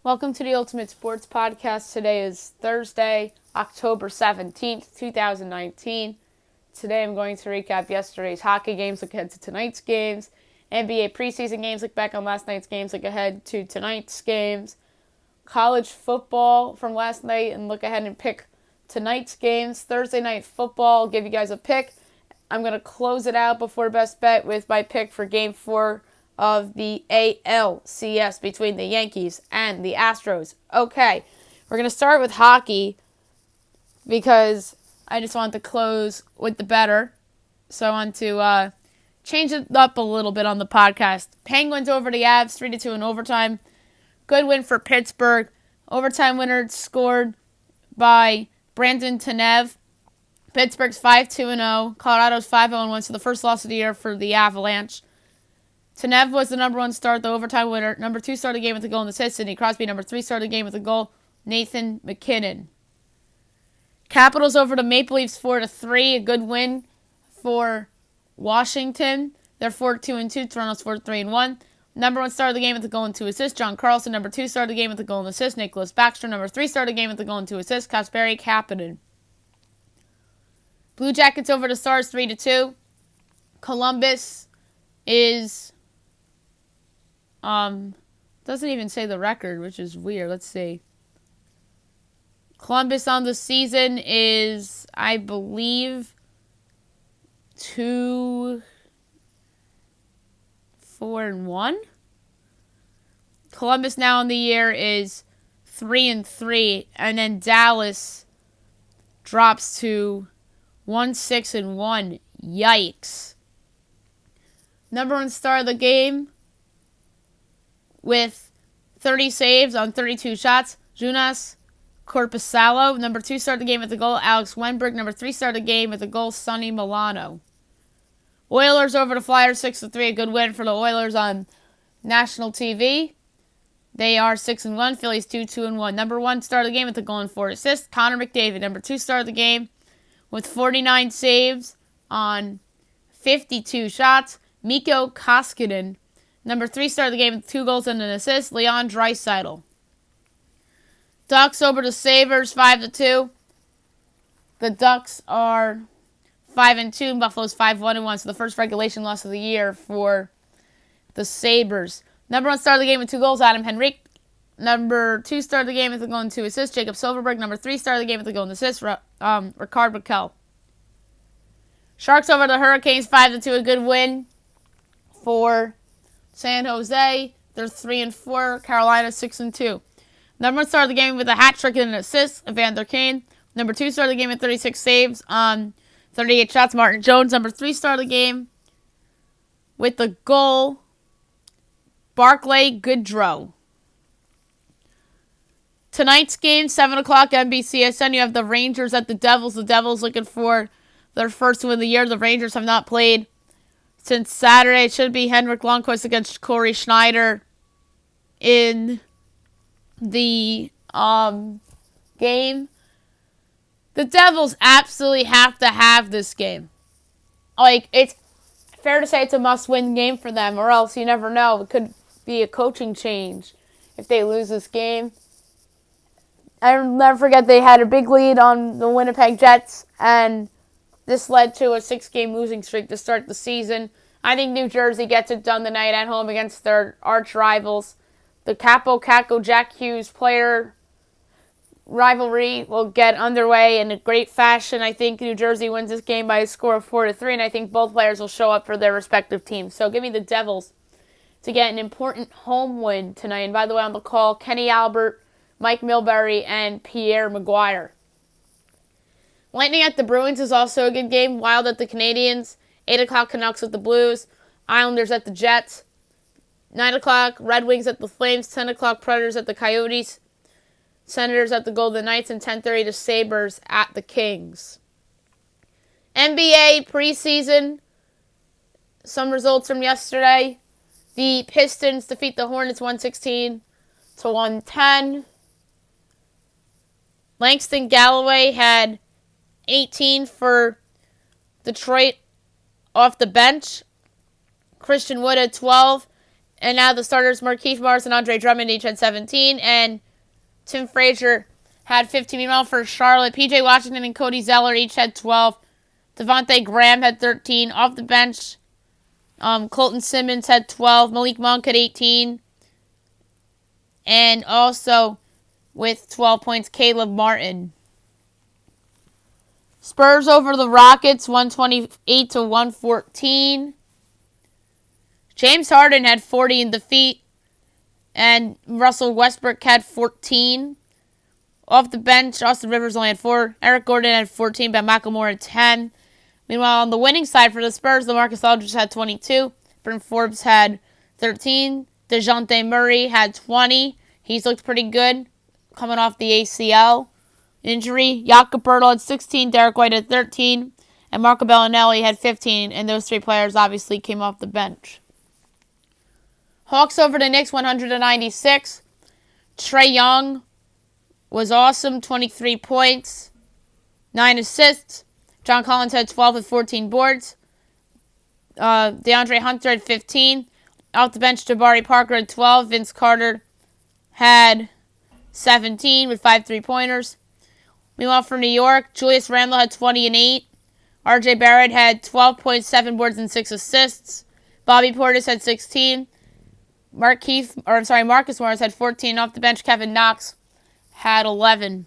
Welcome to the Ultimate Sports Podcast. Today is Thursday, October 17th, 2019. Today I'm going to recap yesterday's hockey games, look ahead to tonight's games, NBA preseason games, look back on last night's games, look ahead to tonight's games, college football from last night, and look ahead and pick tonight's games. Thursday night football, I'll give you guys a pick. I'm going to close it out before Best Bet with my pick for Game 4 of the ALCS between the Yankees and the Astros. Okay, we're going to start with hockey because I just want to close with the better. So I want to change it up a little bit on the podcast. Penguins over the Avs, 3-2 in overtime. Good win for Pittsburgh. Overtime winner scored by Brandon TNF. Pittsburgh's 5-2-0. Colorado's 5-0-1, so the first loss of the year for the Avalanche. Tanev was the number 1 star, the overtime winner. Number 2 started the game with a goal and assist. Sidney Crosby, number 3 started the game with a goal. Nathan McKinnon. Capitals over the Maple Leafs 4-3. A good win for Washington. They're 4-2-2. Toronto's 4-3-1. Number 1 started the game with a goal and 2 assists. John Carlson, number 2 started the game with a goal and assist. Nicholas Backstrom, number 3 started the game with a goal and 2 assists. Kasperi Kapanen. Blue Jackets over the Stars 3-2. Columbus is doesn't even say the record, which is weird. Let's see. Columbus on the season is, I believe, 2-4-1. Columbus now in the year is 3-3, and then Dallas drops to 1-6-1. Yikes. Number 1 star of the game with 30 saves on 32 shots, Jonas Korpisalo. Number 2 started the game with a goal, Alex Wenberg. Number 3 started the game with a goal, Sonny Milano. Oilers over the Flyers 6-3. A good win for the Oilers on national TV. They are 6-1. Phillies 2-2-1. Number 1 started the game with a goal and 4 assists, Connor McDavid. Number 2 started the game with 49 saves on 52 shots, Mikko Koskinen. Number 3 started the game with 2 goals and an assist, Leon Draisaitl. Ducks over the Sabres 5-2. The Ducks are 5-2, and Buffalo's 5-1-1. So the first regulation loss of the year for the Sabres. Number 1 started the game with 2 goals, Adam Henrique. Number 2 started the game with a goal and 2 assists, Jacob Silfverberg. Number 3 started the game with a goal and assist, Ricard Raquel. Sharks over the Hurricanes 5-2. A good win for San Jose. They're 3-4. Carolina 6-2. Number 1 started the game with a hat trick and an assist, Evander Kane. Number 2 started the game with 36 saves on 38 shots, Martin Jones. Number 3 started the game with the goal, Barclay Goodrow. Tonight's game, 7 o'clock, NBCSN. You have the Rangers at the Devils. The Devils looking for their first win of the year. The Rangers have not played since Saturday. It should be Henrik Lundqvist against Corey Schneider in the game. The Devils absolutely have to have this game. It's fair to say it's a must-win game for them, or else you never know. It could be a coaching change if they lose this game. I'll never forget they had a big lead on the Winnipeg Jets, and this led to a 6-game losing streak to start the season. I think New Jersey gets it done tonight at home against their arch rivals. The Capo Caco Jack Hughes player rivalry will get underway in a great fashion. I think New Jersey wins this game by a score of 4-3, and I think both players will show up for their respective teams. So give me the Devils to get an important home win tonight. And by the way, on the call, Kenny Albert, Mike Milbury, and Pierre Maguire. Lightning at the Bruins is also a good game. Wild at the Canadiens. 8 o'clock, Canucks at the Blues. Islanders at the Jets. 9 o'clock, Red Wings at the Flames. 10 o'clock, Predators at the Coyotes. Senators at the Golden Knights. And 10:30, the Sabres at the Kings. NBA preseason. Some results from yesterday. The Pistons defeat the Hornets 116-110. Langston Galloway had 18 for Detroit off the bench. Christian Wood had 12. And now the starters, Markieff Morris and Andre Drummond, each had 17. And Tim Frazier had 15. Meanwhile, for Charlotte, P.J. Washington and Cody Zeller each had 12. Devontae Graham had 13. Off the bench, Colton Simmons had 12. Malik Monk had 18. And also with 12 points, Caleb Martin. Spurs over the Rockets, 128-114. James Harden had 40 in defeat, and Russell Westbrook had 14. Off the bench, Austin Rivers only had 4. Eric Gordon had 14, but McLemore had 10. Meanwhile, on the winning side for the Spurs, LaMarcus Aldridge had 22. Bryn Forbes had 13. DeJounte Murray had 20. He's looked pretty good coming off the ACL injury. Jakob Poeltl had 16. Derek White had 13. And Marco Bellinelli had 15. And those 3 players obviously came off the bench. Hawks over the Knicks, 196. Trae Young was awesome, 23 points, 9 assists. John Collins had 12 with 14 boards. DeAndre Hunter had 15. Off the bench, Jabari Parker had 12. Vince Carter had 17 with 5 3-pointers. Meanwhile, for New York, Julius Randle had 20 and 8. RJ Barrett had 12.7 boards and 6 assists. Bobby Portis had 16. Marcus Morris had 14. Off the bench, Kevin Knox had 11.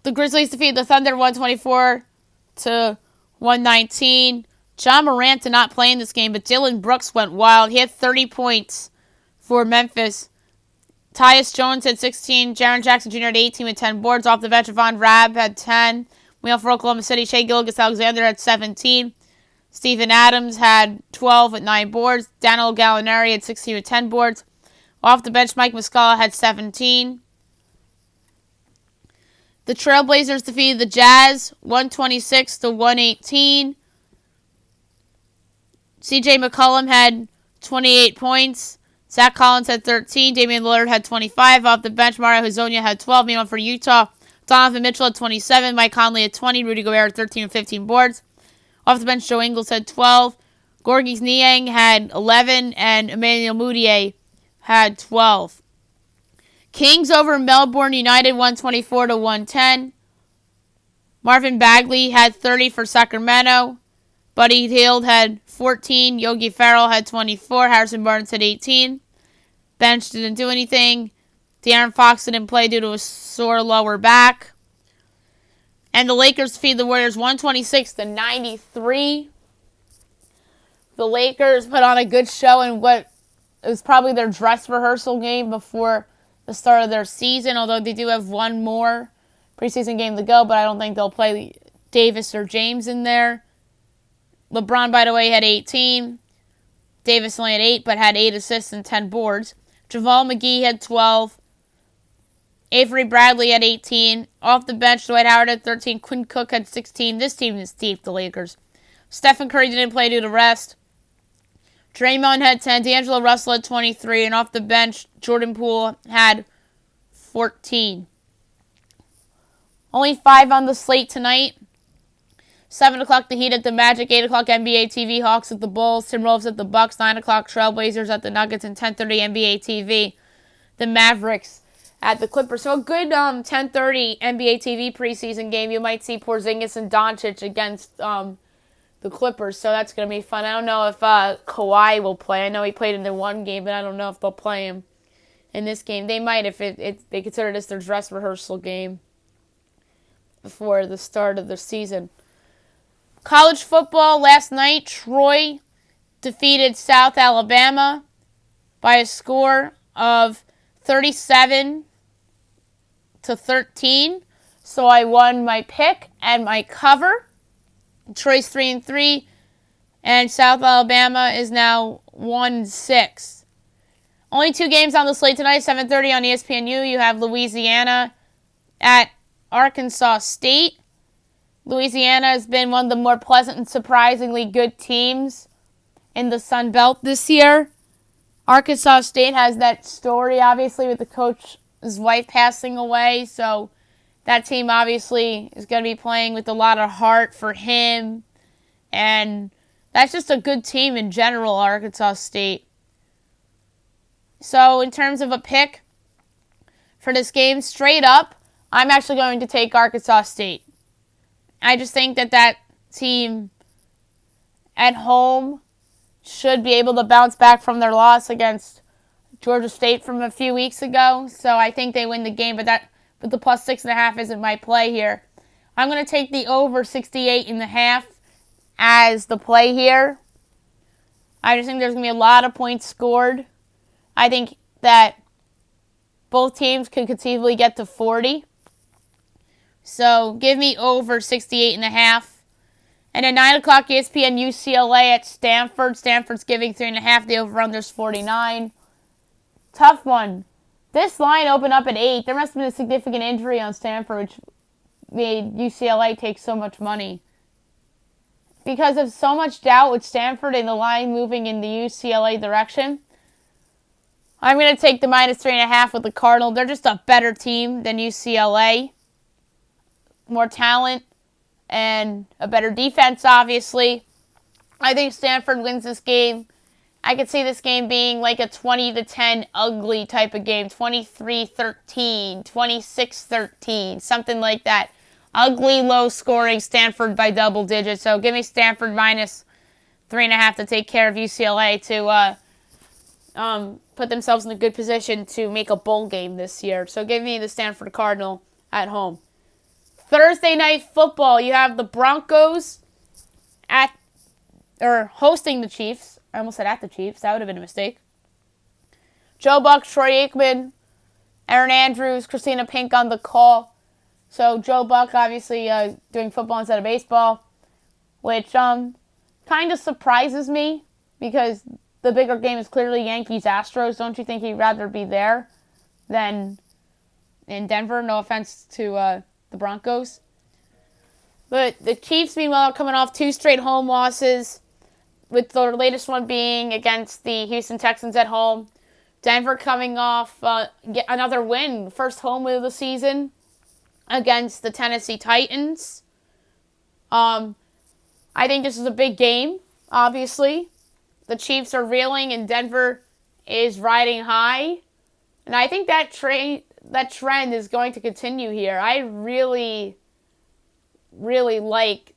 The Grizzlies defeated the Thunder 124-119. John Morant did not play in this game, but Dylan Brooks went wild. He had 30 points for Memphis. Tyus Jones had 16. Jaren Jackson Jr. had 18 with 10 boards. Off the bench, Von Raab had 10. Meanwhile, for Oklahoma City, Shai Gilgeous-Alexander had 17. Steven Adams had 12 with 9 boards. Danilo Gallinari had 16 with 10 boards. Off the bench, Mike Muscala had 17. The Trailblazers defeated the Jazz 126-118. C.J. McCollum had 28 points. Zach Collins had 13. Damian Lillard had 25. Off the bench, Mario Hezonja had 12. Meanwhile, for Utah, Donovan Mitchell had 27. Mike Conley had 20. Rudy Gobert had 13 and 15 boards. Off the bench, Joe Ingles had 12. Gorgis Niang had 11. And Emmanuel Mudiay had 12. Kings over Melbourne United 124-110. Marvin Bagley had 30 for Sacramento. Buddy Hield had 14. Yogi Ferrell had 24. Harrison Barnes had 18. Bench didn't do anything. De'Aaron Fox didn't play due to a sore lower back. And the Lakers defeated the Warriors 126-93. The Lakers put on a good show in what was probably their dress rehearsal game before the start of their season, although they do have one more preseason game to go, but I don't think they'll play Davis or James in there. LeBron, by the way, had 18. Davis only had 8, but had 8 assists and 10 boards. JaVale McGee had 12. Avery Bradley had 18. Off the bench, Dwight Howard had 13. Quinn Cook had 16. This team is deep, the Lakers. Stephen Curry didn't play due to rest. Draymond had 10. D'Angelo Russell had 23. And off the bench, Jordan Poole had 14. Only 5 on the slate tonight. 7 o'clock, the Heat at the Magic. 8 o'clock, NBA TV, Hawks at the Bulls. Timberwolves at the Bucks. 9 o'clock, Trailblazers at the Nuggets. And 10:30, NBA TV, the Mavericks at the Clippers. So a good 10:30 NBA TV preseason game. You might see Porzingis and Doncic against the Clippers. So that's going to be fun. I don't know if Kawhi will play. I know he played in the one game, but I don't know if they'll play him in this game. They might if they consider this their dress rehearsal game before the start of the season. College football last night, Troy defeated South Alabama by a score of 37-13. So I won my pick and my cover. Troy's 3-3, and South Alabama is now 1-6. Only 2 games on the slate tonight. 7:30 on ESPNU. You have Louisiana at Arkansas State. Louisiana has been one of the more pleasant and surprisingly good teams in the Sun Belt this year. Arkansas State has that story, obviously, with the coach's wife passing away. So that team obviously is going to be playing with a lot of heart for him and That's just a good team in general, Arkansas State. So in terms of a pick for this game, straight up, I'm actually going to take Arkansas State. I just think that team at home should be able to bounce back from their loss against Georgia State from a few weeks ago. So I think they win the game, but the plus 6.5 isn't my play here. I'm going to take the over 68.5 as the play here. I just think there's going to be a lot of points scored. I think that both teams could conceivably get to 40. So give me over 68.5. And at 9 o'clock, ESPN UCLA at Stanford. Stanford's giving 3.5. The over-under's 49. Tough one. This line opened up at 8. There must have been a significant injury on Stanford, which made UCLA take so much money. Because of so much doubt with Stanford and the line moving in the UCLA direction, I'm going to take the minus 3.5 with the Cardinal. They're just a better team than UCLA. More talent and a better defense, obviously. I think Stanford wins this game. I could see this game being like a 20-10 ugly type of game. 23-13, 26-13, something like that. Ugly, low scoring, Stanford by double digits. So give me Stanford minus 3.5 to take care of UCLA to put themselves in a good position to make a bowl game this year. So give me the Stanford Cardinal at home. Thursday night football, you have the Broncos hosting the Chiefs. I almost said at the Chiefs. That would have been a mistake. Joe Buck, Troy Aikman, Aaron Andrews, Christina Pink on the call. So Joe Buck obviously doing football instead of baseball, which kind of surprises me because the bigger game is clearly Yankees-Astros. Don't you think he'd rather be there than in Denver? No offense to the Broncos. But the Chiefs, meanwhile, are coming off 2 straight home losses, with the latest one being against the Houston Texans at home. Denver coming off another win, first home win of the season against the Tennessee Titans. I think this is a big game, obviously. The Chiefs are reeling and Denver is riding high. And I think that trend is going to continue here. I really, really like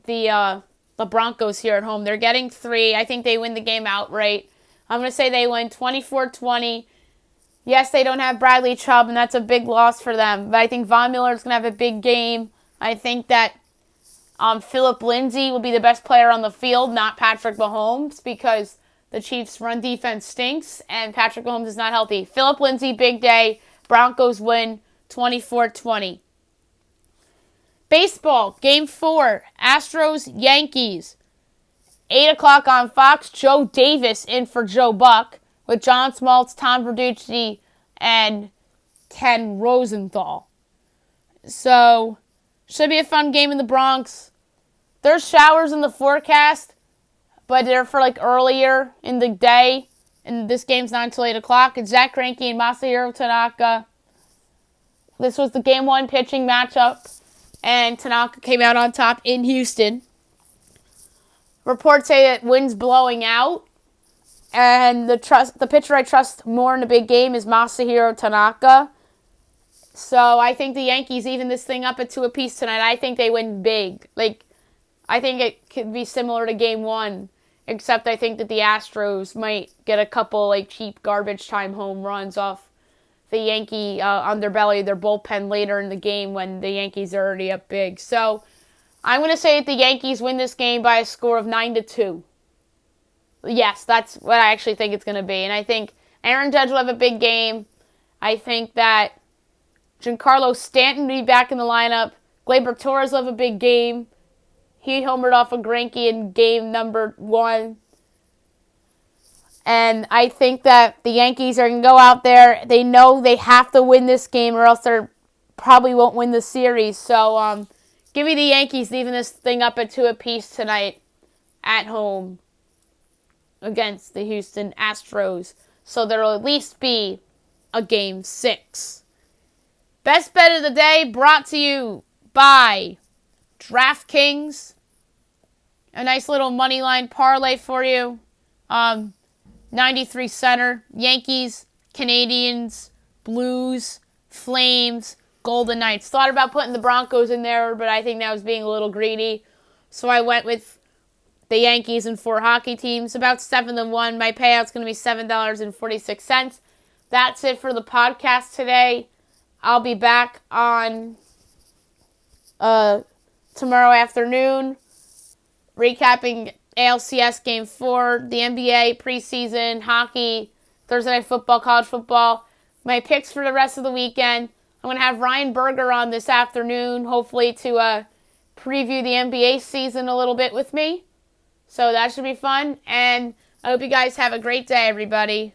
the Broncos here at home. They're getting 3. I think they win the game outright. I'm going to say they win 24-20. Yes, they don't have Bradley Chubb, and that's a big loss for them. But I think Von Miller is going to have a big game. I think that Phillip Lindsay will be the best player on the field, not Patrick Mahomes, because the Chiefs' run defense stinks, and Patrick Mahomes is not healthy. Phillip Lindsay, big day. Broncos win 24-20. Baseball, Game 4, Astros-Yankees. 8 o'clock on Fox, Joe Davis in for Joe Buck, with John Smoltz, Tom Verducci, and Ken Rosenthal. So, should be a fun game in the Bronx. There's showers in the forecast, but they're for earlier in the day. And this game's not until 8 o'clock. It's Zach Greinke and Masahiro Tanaka. This was the Game 1 pitching matchup, and Tanaka came out on top in Houston. Reports say that wind's blowing out, and the pitcher I trust more in a big game is Masahiro Tanaka. So I think the Yankees even this thing up at 2 apiece tonight. I think they win big. I think it could be similar to Game 1, except I think that the Astros might get a couple cheap garbage time home runs off the Yankee underbelly, their bullpen later in the game when the Yankees are already up big. So I'm going to say that the Yankees win this game by a score of 9-2. Yes, that's what I actually think it's going to be. And I think Aaron Judge will have a big game. I think that Giancarlo Stanton will be back in the lineup. Gleyber Torres will have a big game. He homered off of Greinke in game number 1. And I think that the Yankees are going to go out there. They know they have to win this game or else they probably won't win the series. So give me the Yankees leaving this thing up at 2 apiece tonight at home against the Houston Astros. So there will at least be a Game 6. Best bet of the day brought to you by DraftKings. a nice little money line parlay for you. 93 center, Yankees, Canadians, Blues, Flames, Golden Knights. Thought about putting the Broncos in there, but I think that was being a little greedy. So I went with the Yankees and 4 hockey teams. About 7-1. My payout's going to be $7.46. That's it for the podcast today. I'll be back on tomorrow afternoon, recapping ALCS Game 4, the NBA, preseason, hockey, Thursday Night Football, college football. My picks for the rest of the weekend. I'm going to have Ryan Berger on this afternoon, hopefully to preview the NBA season a little bit with me. So that should be fun. And I hope you guys have a great day, everybody.